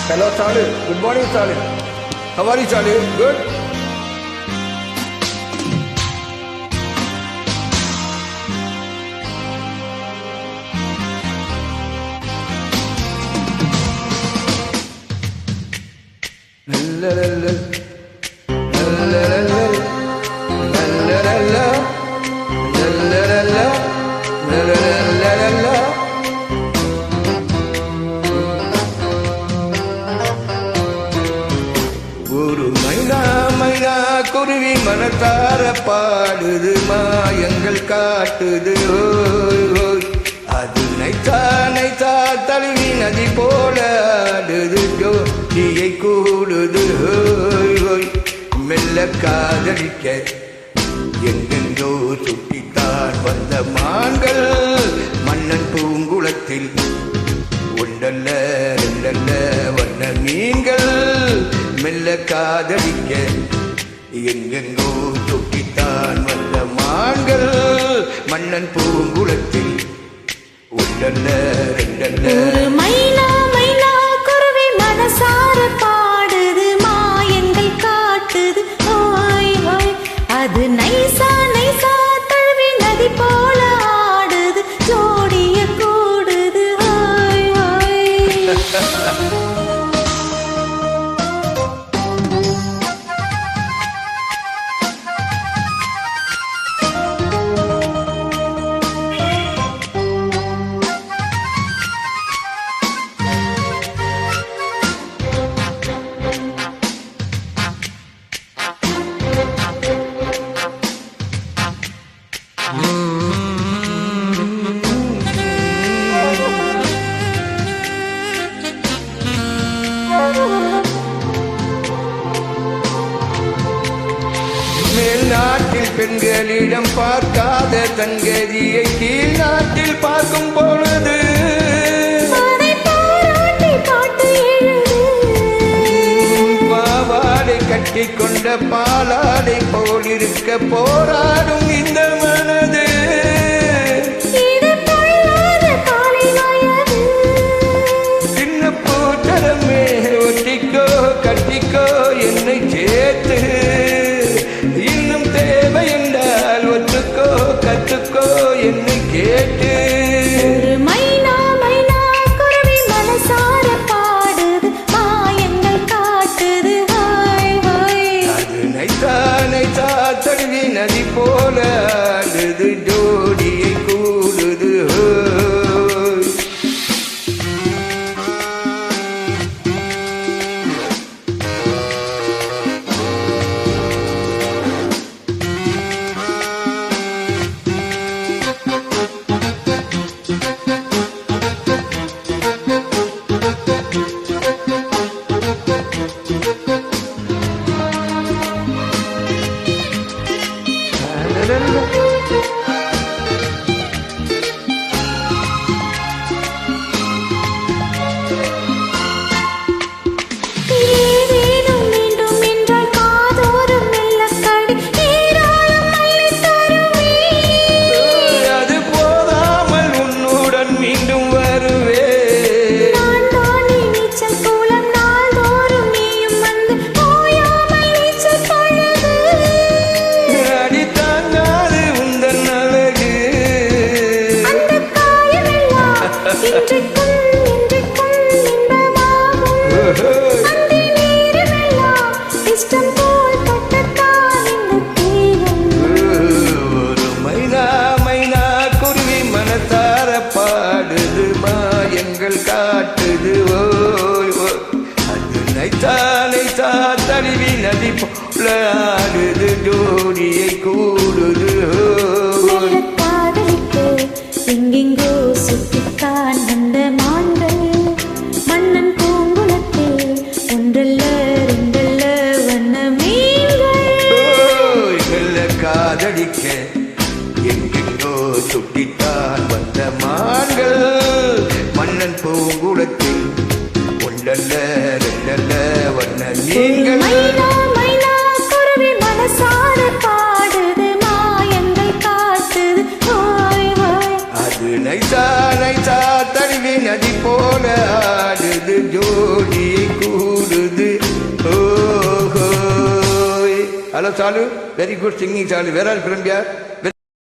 Hello, Charlie. Good morning, Charlie. How are you, Charlie? Good? La la la la la la la la la la ஒரு மைனா மைனா குருவி மனத்தார பாடுது மாயங்கள் காட்டுது ஓய் ஓய் அது நைத்தா நைத்தா தழுவி நதி போல ஆடுது ஜோதியை கூடுது ஓய் ஓய் மெல்ல காதலிக்க எங்கெங்கோ சுட்டித்தான் வந்த மான்கள் மன்னன் பூங்குளத்தில் ஒன்றல்ல ரெண்டல்ல வண்ண மீன்கள் மெல்ல காதலிக்க எங்கெங்கோ சுட்டித்தான் வந்த மான்கள் மன்னன் பூங்குளத்தில் ஒன்றல்ல ரெண்டல்ல மைனா மைனா குருவி மனசார பாடுது மாயங்கள் காட்டுது ஓய் ஓய் அது நைசா நைசா தழுவி நதி போல ஆடுது ஜோடிய கூடுது ஓய் ஓய் மேல் நாட்டில் பெண்களிடம் பார்க்காத தன்கதியை கீழ் நாட்டில் பார்க்கும் பொழுது பாவாடை கட்டி கொண்ட பாலாடை போலிருக்க போராடும் இந்த மனது சின்ன பூச்சரமே ஒட்டிக்கோ கட்டிக்கோ என்னை சேர்த்து இன்னும் தேவை என்றால் ஒத்துக்கோ கத்துக்கோ என்னை கேட்டு மைனா மைனா குருவி மனசார பாடுது மாயங்கள் காட்டுது ஹாய் ஹாய் அது நைத்தா நைத்தா தழுவி நதி போல ஆடுது ஜோடியை கூடுது ஹோய். ஏதேனும் வேண்டும் என்றால் காதோறும் மெல்லக்கடி ஏராளம் அள்ளித் தருவே அது போதாமல் உன்னுடன் மீண்டும் வருவே நான் தானே நீச்சல் குளம் நாள்தோறும் நீயும் வந்து ஓயாமல் நீச்சல் பழகு அடி தாங்காது உந்தன் அழகு அந்த காயமெல்லாம் இன்றைக்கும் இன்பமாகும் அந்த நேரமெல்லாம் இஷ்டம் போல் பட்டத்தான் இந்த தீரம் ஒரு மைனா மைனா குருவி மனத்தார பாடுது மாயங்கள் காட்டுது ஓய் ஓய் அது நைத்தா நைத்தா தழுவி நதி போல ஆடுது ஜோடியை கூடுது ஓய். மெல்லக் காதலிக்க எங்கெங்கோ சுற்றித்தான் வந்த மான்கள் மன்னன் பூங்குளத்தில் ஒன்றல்ல ரெண்டல்ல வண்ண மீன்கள் ஓய், மெல்ல காதலிக்க எங்கெங்கோ சுட்டித்தான் வந்த மான்கள் மன்னன் பூங்குளத்தில் ஒன்றல்ல ரெண்டல்ல வண்ண நீங்கள் மைனா மைனா குருவி மனசார பாடுது மாயங்கள் காட்டுது ஓய் ஓய் அது நைசா நைசா தழுவி நதி போல ஆடுது ஜோடி Hello, Salu. Very good singing, Salu. Where are you from, dear?